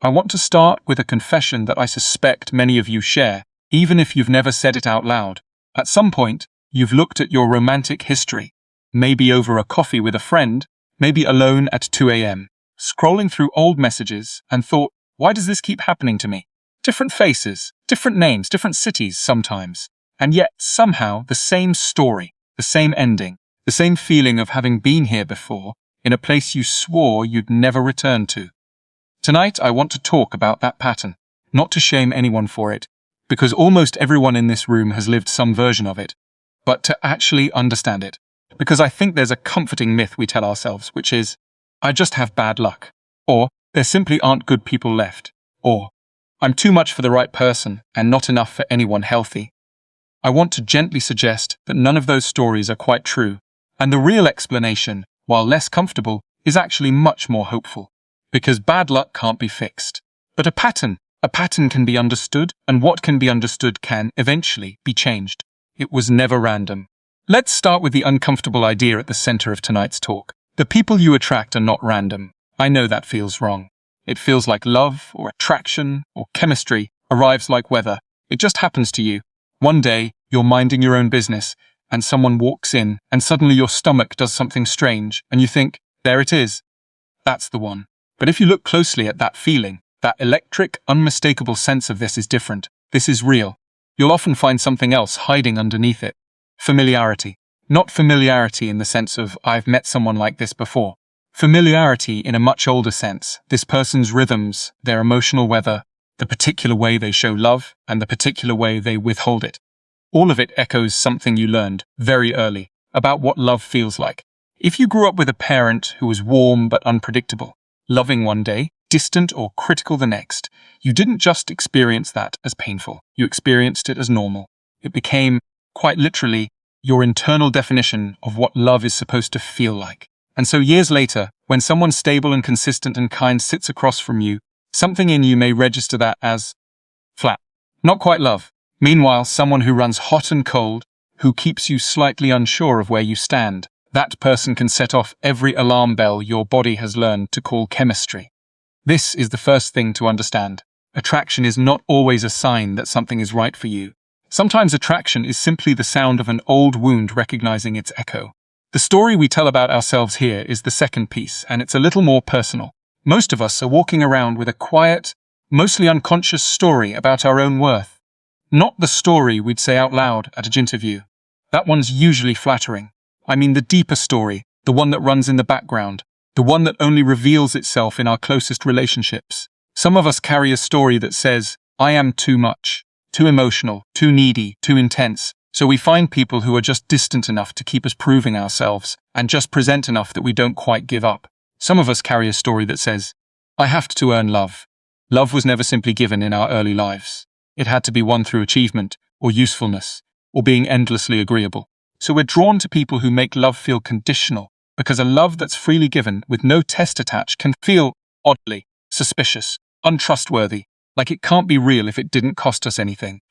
I want to start with a confession that I suspect many of you share, even if you've never said it out loud. At some point, you've looked at your romantic history, maybe over a coffee with a friend, maybe alone at 2 a.m., scrolling through old messages and thought, why does this keep happening to me? Different faces, different names, different cities sometimes, and yet somehow the same story, the same ending, the same feeling of having been here before, in a place you swore you'd never return to. Tonight I want to talk about that pattern, not to shame anyone for it, because almost everyone in this room has lived some version of it, but to actually understand it. Because I think there's a comforting myth we tell ourselves, which is, I just have bad luck, or there simply aren't good people left, or I'm too much for the right person and not enough for anyone healthy. I want to gently suggest that none of those stories are quite true, and the real explanation, while less comfortable, is actually much more hopeful. Because bad luck can't be fixed. But a pattern can be understood, and what can be understood can, eventually, be changed. It was never random. Let's start with the uncomfortable idea at the center of tonight's talk. The people you attract are not random. I know that feels wrong. It feels like love, or attraction, or chemistry arrives like weather. It just happens to you. One day, you're minding your own business, and someone walks in, and suddenly your stomach does something strange, and you think, there it is. That's the one. But if you look closely at that feeling, that electric, unmistakable sense of this is different, this is real, you'll often find something else hiding underneath it. Familiarity. Not familiarity in the sense of, I've met someone like this before. Familiarity in a much older sense, this person's rhythms, their emotional weather, the particular way they show love, and the particular way they withhold it. All of it echoes something you learned, very early, about what love feels like. If you grew up with a parent who was warm but unpredictable, loving one day, distant or critical the next, you didn't just experience that as painful, you experienced it as normal. It became, quite literally, your internal definition of what love is supposed to feel like. And so years later, when someone stable and consistent and kind sits across from you, something in you may register that as flat. Not quite love. Meanwhile, someone who runs hot and cold, who keeps you slightly unsure of where you stand, that person can set off every alarm bell your body has learned to call chemistry. This is the first thing to understand. Attraction is not always a sign that something is right for you. Sometimes attraction is simply the sound of an old wound recognizing its echo. The story we tell about ourselves here is the second piece, and it's a little more personal. Most of us are walking around with a quiet, mostly unconscious story about our own worth. Not the story we'd say out loud at an interview. That one's usually flattering. I mean the deeper story, the one that runs in the background, the one that only reveals itself in our closest relationships. Some of us carry a story that says, I am too much, too emotional, too needy, too intense, so we find people who are just distant enough to keep us proving ourselves, and just present enough that we don't quite give up. Some of us carry a story that says, I have to earn love. Love was never simply given in our early lives. It had to be won through achievement, or usefulness, or being endlessly agreeable. So we're drawn to people who make love feel conditional, because a love that's freely given with no test attached can feel, oddly, suspicious, untrustworthy, like it can't be real if it didn't cost us anything.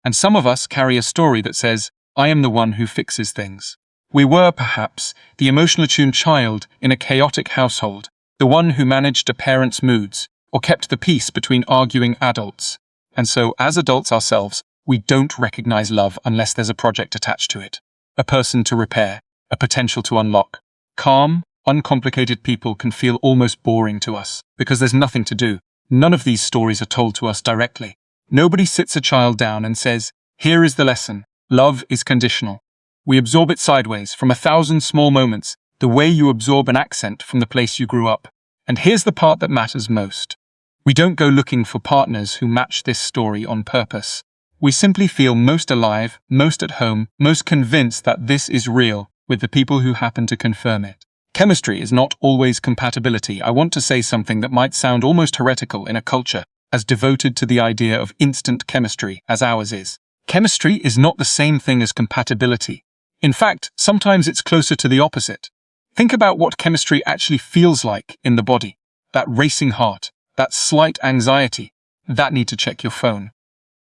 And some of us carry a story that says, I am the one who fixes things. We were, perhaps, the emotionally attuned child in a chaotic household, the one who managed a parent's moods, or kept the peace between arguing adults. And so, as adults ourselves, we don't recognize love unless there's a project attached to it. A person to repair, a potential to unlock. Calm, uncomplicated people can feel almost boring to us, because there's nothing to do. None of these stories are told to us directly. Nobody sits a child down and says, here is the lesson, love is conditional. We absorb it sideways, from 1,000 small moments, the way you absorb an accent from the place you grew up. And here's the part that matters most. We don't go looking for partners who match this story on purpose. We simply feel most alive, most at home, most convinced that this is real, with the people who happen to confirm it. Chemistry is not always compatibility. I want to say something that might sound almost heretical in a culture as devoted to the idea of instant chemistry as ours is. Chemistry is not the same thing as compatibility. In fact, sometimes it's closer to the opposite. Think about what chemistry actually feels like in the body. That racing heart, that slight anxiety, that need to check your phone.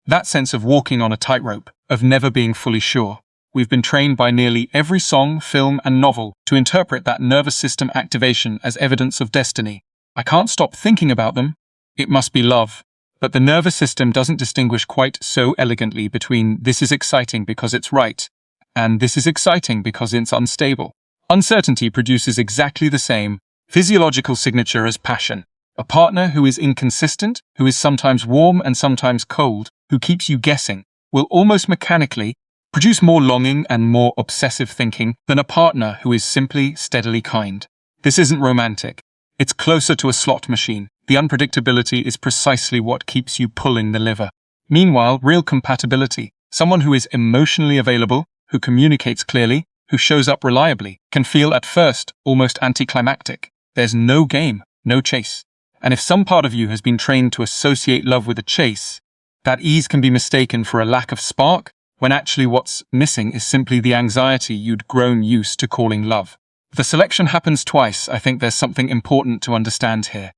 That sense of walking on a tightrope, of never being fully sure. We've been trained by nearly every song, film, and novel to interpret that nervous system activation as evidence of destiny. I can't stop thinking about them. it must be love. But the nervous system doesn't distinguish quite so elegantly between this is exciting because it's right and this is exciting because it's unstable. Uncertainty produces exactly the same physiological signature as passion. A partner who is inconsistent, who is sometimes warm and sometimes cold, who keeps you guessing, will almost mechanically produce more longing and more obsessive thinking than a partner who is simply steadily kind. This isn't romantic. It's closer to a slot machine. The unpredictability is precisely what keeps you pulling the lever. Meanwhile, real compatibility, someone who is emotionally available, who communicates clearly, who shows up reliably, can feel at first almost anticlimactic. There's no game, no chase. And if some part of you has been trained to associate love with a chase, that ease can be mistaken for a lack of spark, when actually what's missing is simply the anxiety you'd grown used to calling love. If the selection happens twice, I think there's something important to understand here,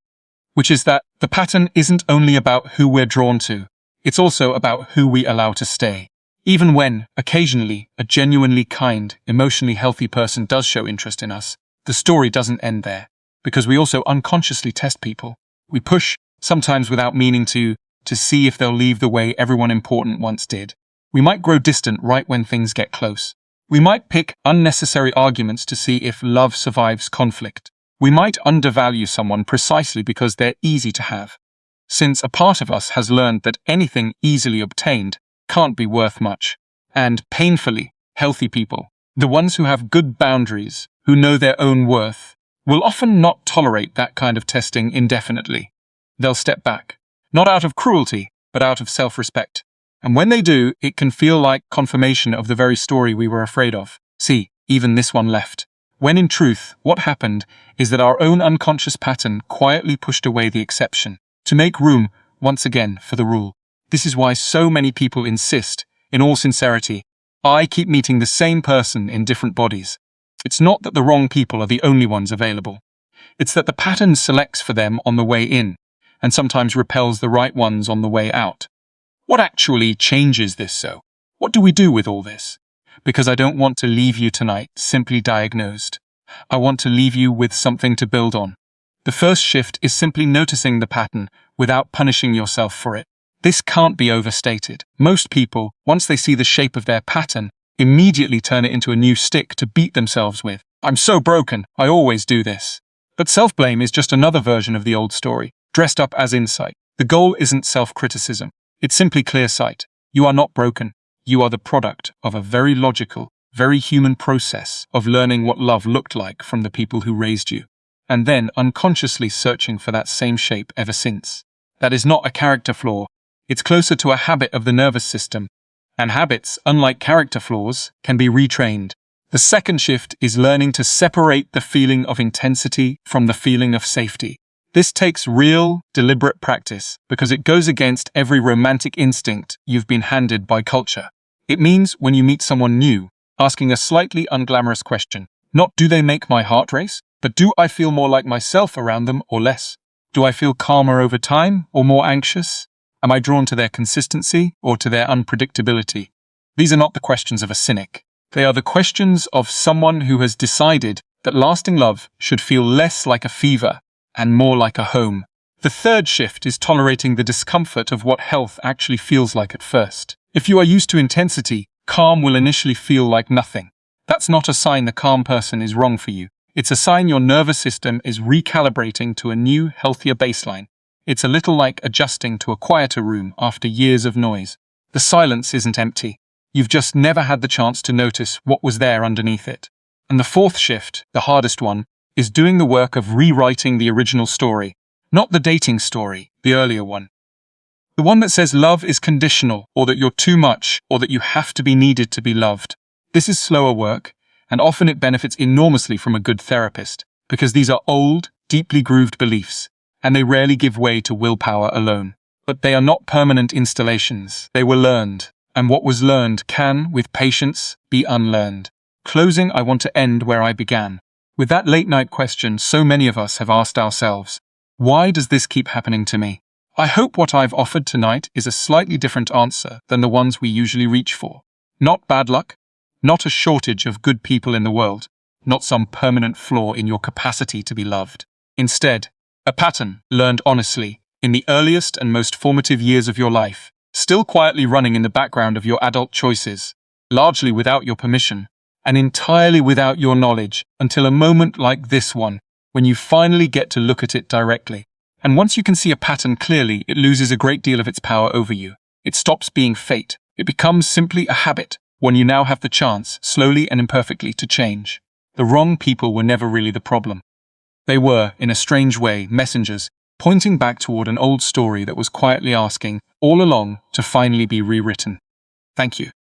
which is that the pattern isn't only about who we're drawn to, it's also about who we allow to stay. Even when, occasionally, a genuinely kind, emotionally healthy person does show interest in us, the story doesn't end there, because we also unconsciously test people. We push, sometimes without meaning to see if they'll leave the way everyone important once did. We might grow distant right when things get close. We might pick unnecessary arguments to see if love survives conflict. We might undervalue someone precisely because they're easy to have, since a part of us has learned that anything easily obtained can't be worth much. And painfully healthy people, the ones who have good boundaries, who know their own worth, will often not tolerate that kind of testing indefinitely. They'll step back, not out of cruelty, but out of self-respect. And when they do, it can feel like confirmation of the very story we were afraid of. See, even this one left. When in truth, what happened is that our own unconscious pattern quietly pushed away the exception, to make room, once again, for the rule. This is why so many people insist, in all sincerity, I keep meeting the same person in different bodies. It's not that the wrong people are the only ones available. It's that the pattern selects for them on the way in, and sometimes repels the right ones on the way out. What actually changes this so? What do we do with all this? Because I don't want to leave you tonight simply diagnosed. I want to leave you with something to build on. The first shift is simply noticing the pattern without punishing yourself for it. This can't be overstated. Most people, once they see the shape of their pattern, immediately turn it into a new stick to beat themselves with. I'm so broken, I always do this. But self-blame is just another version of the old story, dressed up as insight. The goal isn't self-criticism. It's simply clear sight. You are not broken. You are the product of a very logical, very human process of learning what love looked like from the people who raised you, and then unconsciously searching for that same shape ever since. That is not a character flaw. It's closer to a habit of the nervous system, and habits, unlike character flaws, can be retrained. The second shift is learning to separate the feeling of intensity from the feeling of safety. This takes real, deliberate practice because it goes against every romantic instinct you've been handed by culture. It means when you meet someone new, asking a slightly unglamorous question, not do they make my heart race, but do I feel more like myself around them or less? Do I feel calmer over time or more anxious? Am I drawn to their consistency or to their unpredictability? These are not the questions of a cynic. They are the questions of someone who has decided that lasting love should feel less like a fever and more like a home. The third shift is tolerating the discomfort of what health actually feels like at first. If you are used to intensity, calm will initially feel like nothing. That's not a sign the calm person is wrong for you. It's a sign your nervous system is recalibrating to a new, healthier baseline. It's a little like adjusting to a quieter room after years of noise. The silence isn't empty. You've just never had the chance to notice what was there underneath it. And the fourth shift, the hardest one, is doing the work of rewriting the original story. Not the dating story, the earlier one. The one that says love is conditional, or that you're too much, or that you have to be needed to be loved. This is slower work, and often it benefits enormously from a good therapist, because these are old, deeply grooved beliefs, and they rarely give way to willpower alone. But they are not permanent installations. They were learned, and what was learned can, with patience, be unlearned. Closing, I want to end where I began. With that late-night question so many of us have asked ourselves, why does this keep happening to me? I hope what I've offered tonight is a slightly different answer than the ones we usually reach for. Not bad luck, not a shortage of good people in the world, not some permanent flaw in your capacity to be loved. Instead, a pattern learned honestly, in the earliest and most formative years of your life, still quietly running in the background of your adult choices, largely without your permission, and entirely without your knowledge, until a moment like this one, when you finally get to look at it directly. And once you can see a pattern clearly, it loses a great deal of its power over you. It stops being fate. It becomes simply a habit, one you now have the chance, slowly and imperfectly, to change. The wrong people were never really the problem. They were, in a strange way, messengers, pointing back toward an old story that was quietly asking, all along, to finally be rewritten. Thank you.